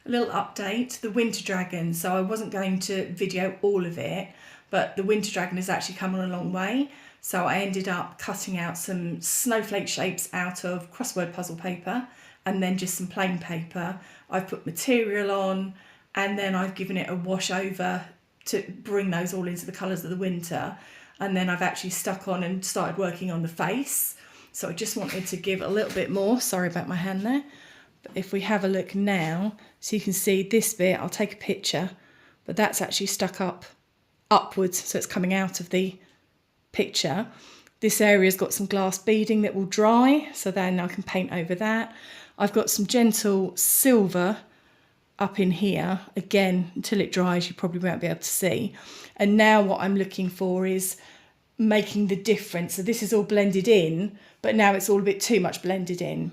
a little update, the winter dragon. So I wasn't going to video all of it, but the winter dragon has actually come on a long way. So I ended up cutting out some snowflake shapes out of crossword puzzle paper and then just some plain paper. I've put material on and then I've given it a wash over to bring those all into the colours of the winter. And then I've actually stuck on and started working on the face. So I just wanted to give a little bit more. Sorry about my hand there. But if we have a look now, so you can see this bit, I'll take a picture, but that's actually stuck up upwards. So it's coming out of the picture. This area's got some glass beading that will dry. So then I can paint over that. I've got some gentle silver up in here. Again, until it dries, you probably won't be able to see. And now what I'm looking for is making the difference. So this is all blended in, but now it's all a bit too much blended in.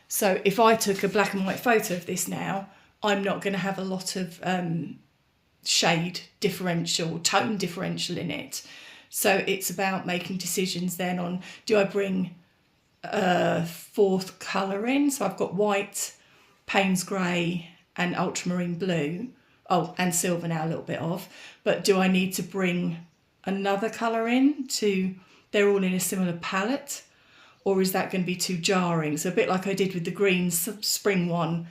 So if I took a black and white photo of this now, I'm not going to have a lot of shade differential, tone differential in it. So it's about making decisions then on, do I bring a fourth colour in? So I've got white, Payne's grey and ultramarine blue. Oh, and silver now a little bit of. But do I need to bring another colour in to, they're all in a similar palette? Or is that going to be too jarring? So a bit like I did with the green spring one,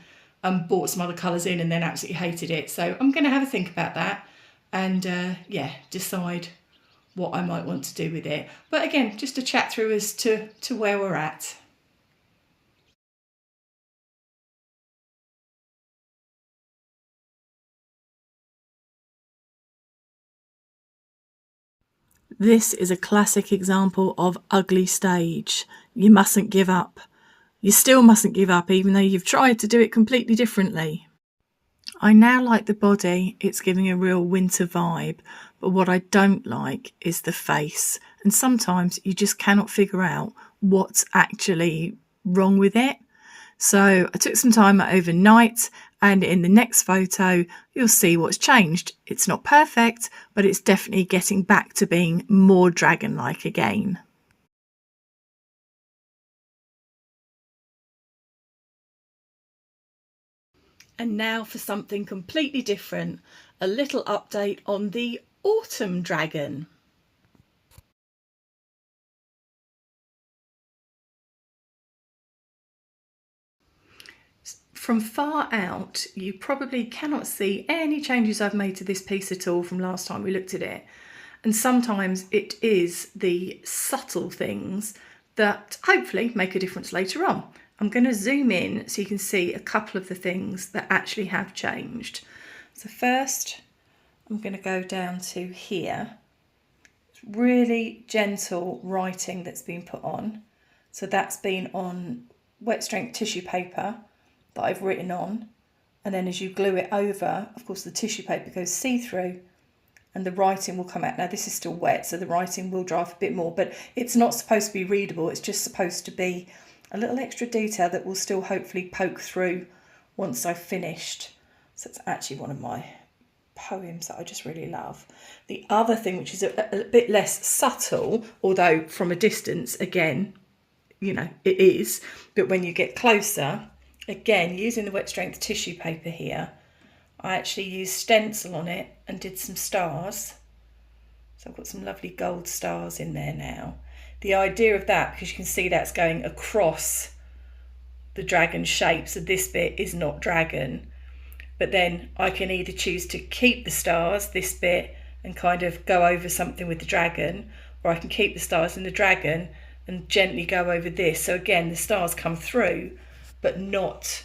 bought some other colours in and then absolutely hated it. So I'm going to have a think about that and yeah, decide what I might want to do with it. But again, just a chat through as to where we're at. This is a classic example of ugly stage. You mustn't give up. You still mustn't give up even though you've tried to do it completely differently. I now like the body, it's giving a real winter vibe, but what I don't like is the face. And sometimes you just cannot figure out what's actually wrong with it. So I took some time overnight and in the next photo, you'll see what's changed. It's not perfect, but it's definitely getting back to being more dragon-like again. And now for something completely different, a little update on the autumn dragon. From far out, you probably cannot see any changes I've made to this piece at all from last time we looked at it. And sometimes it is the subtle things that hopefully make a difference later on. I'm going to zoom in so you can see a couple of the things that actually have changed. So first, I'm going to go down to here. It's really gentle writing that's been put on. So that's been on wet strength tissue paper that I've written on, and then as you glue it over, of course the tissue paper goes see-through and the writing will come out. Now this is still wet, so the writing will dry off a bit more, but it's not supposed to be readable, it's just supposed to be a little extra detail that will still hopefully poke through once I've finished. So it's actually one of my poems that I just really love. The other thing, which is a bit less subtle, although from a distance, again, you know, it is, but when you get closer, again, using the wet strength tissue paper here, I actually used stencil on it and did some stars. So I've got some lovely gold stars in there now. The idea of that, because you can see that's going across the dragon shape, so this bit is not dragon. But then I can either choose to keep the stars, this bit, and kind of go over something with the dragon, or I can keep the stars in the dragon and gently go over this. So again, the stars come through, but not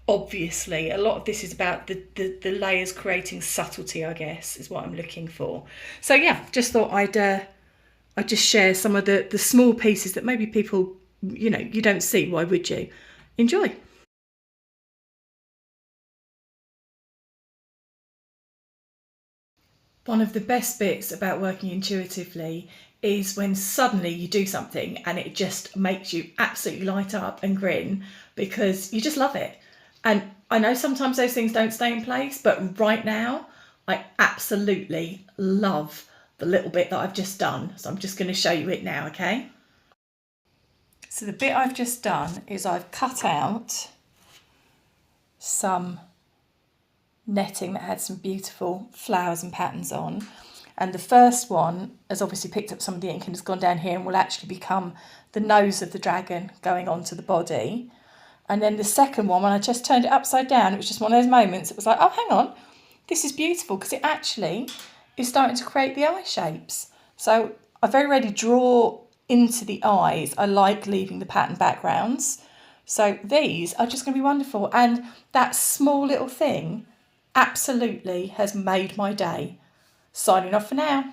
obviously. A lot of this is about the layers creating subtlety, I guess, is what I'm looking for. So yeah, just thought I'd just share some of the small pieces that maybe people, you know, you don't see. Why would you? Enjoy. One of the best bits about working intuitively is when suddenly you do something and it just makes you absolutely light up and grin because you just love it. And I know sometimes those things don't stay in place, but right now I absolutely love the little bit that I've just done. So I'm just going to show you it now, okay? So the bit I've just done is I've cut out some netting that had some beautiful flowers and patterns on. And the first one has obviously picked up some of the ink and has gone down here and will actually become the nose of the dragon going onto the body. And then the second one, when I just turned it upside down, it was just one of those moments. It was like, oh, hang on, this is beautiful, because it actually is starting to create the eye shapes. So I very rarely draw into the eyes. I like leaving the pattern backgrounds. So these are just going to be wonderful. And that small little thing absolutely has made my day. Signing off for now.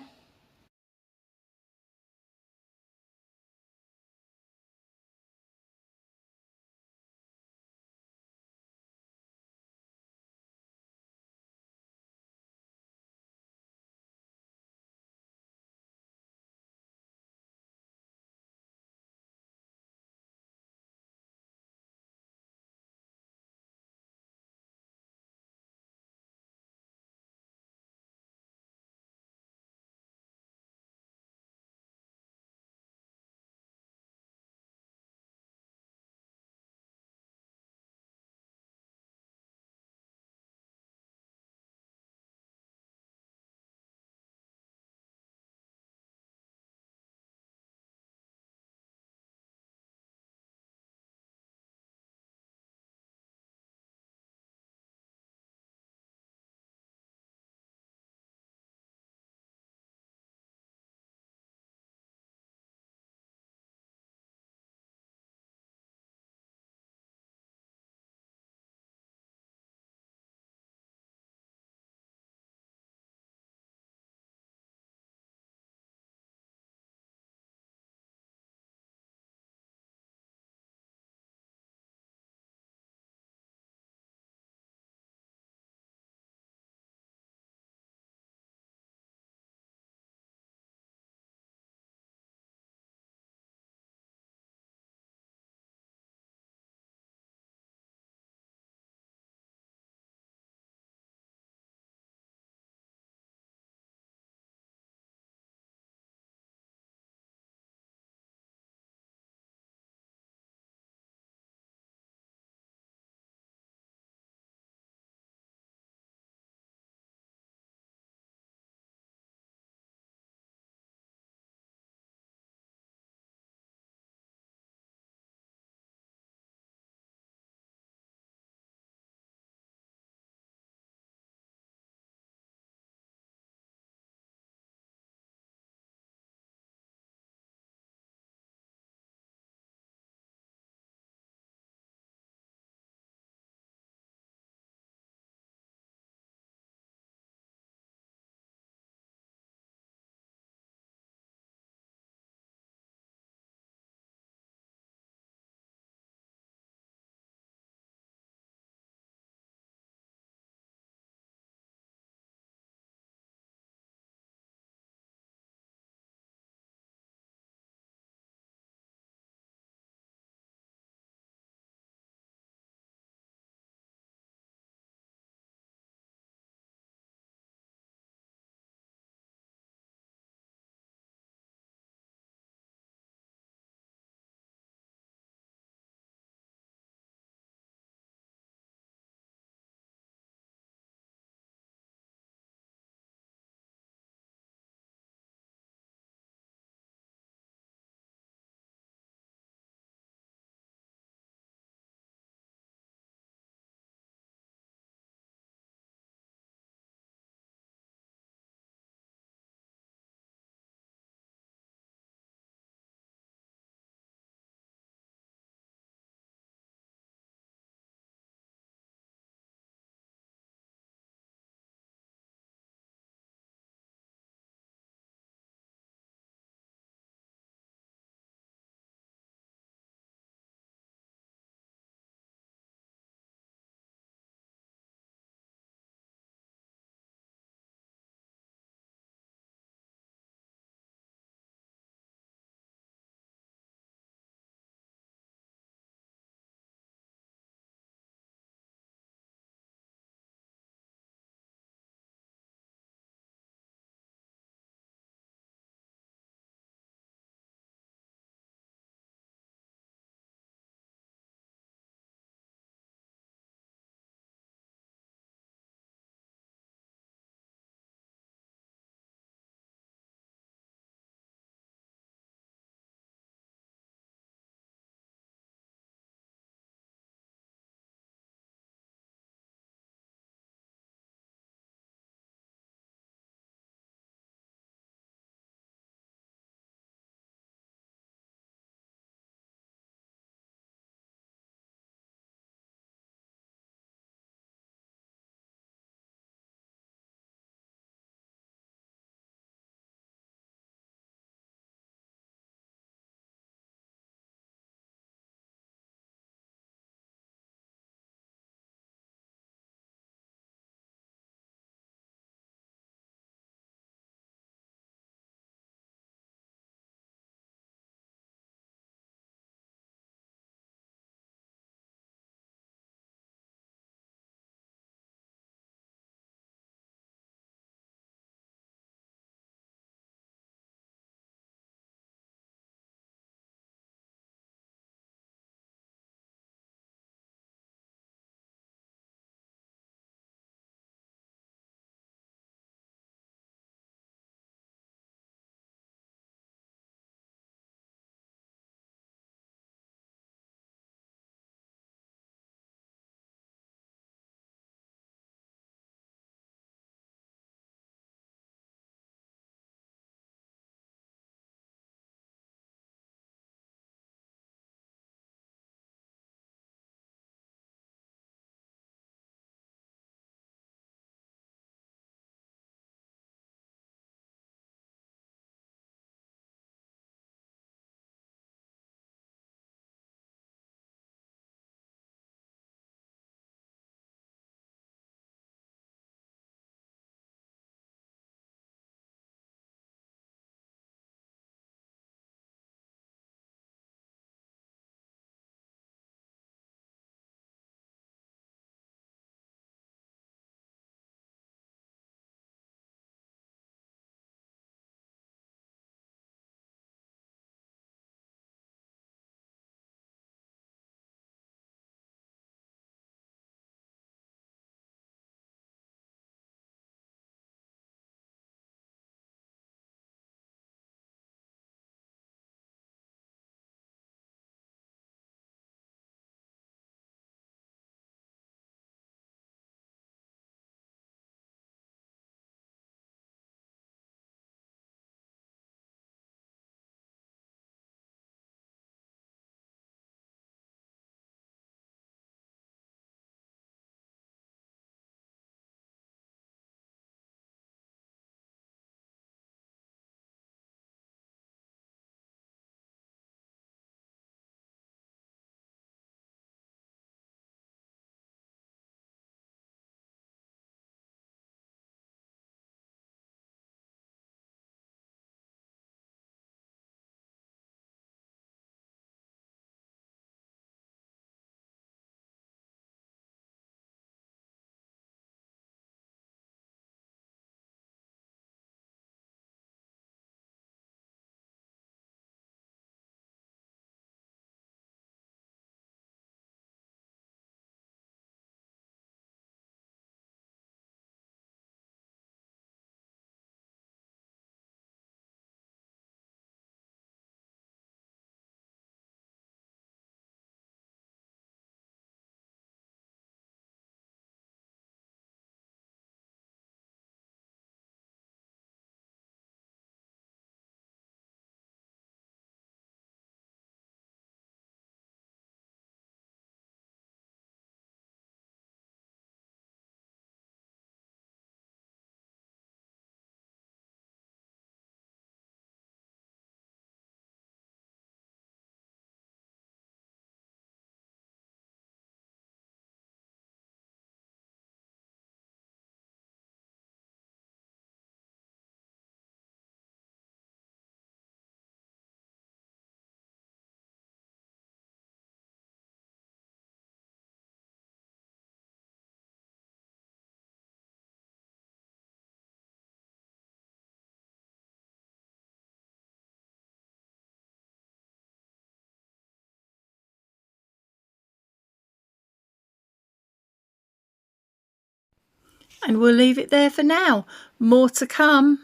And we'll leave it there for now. More to come.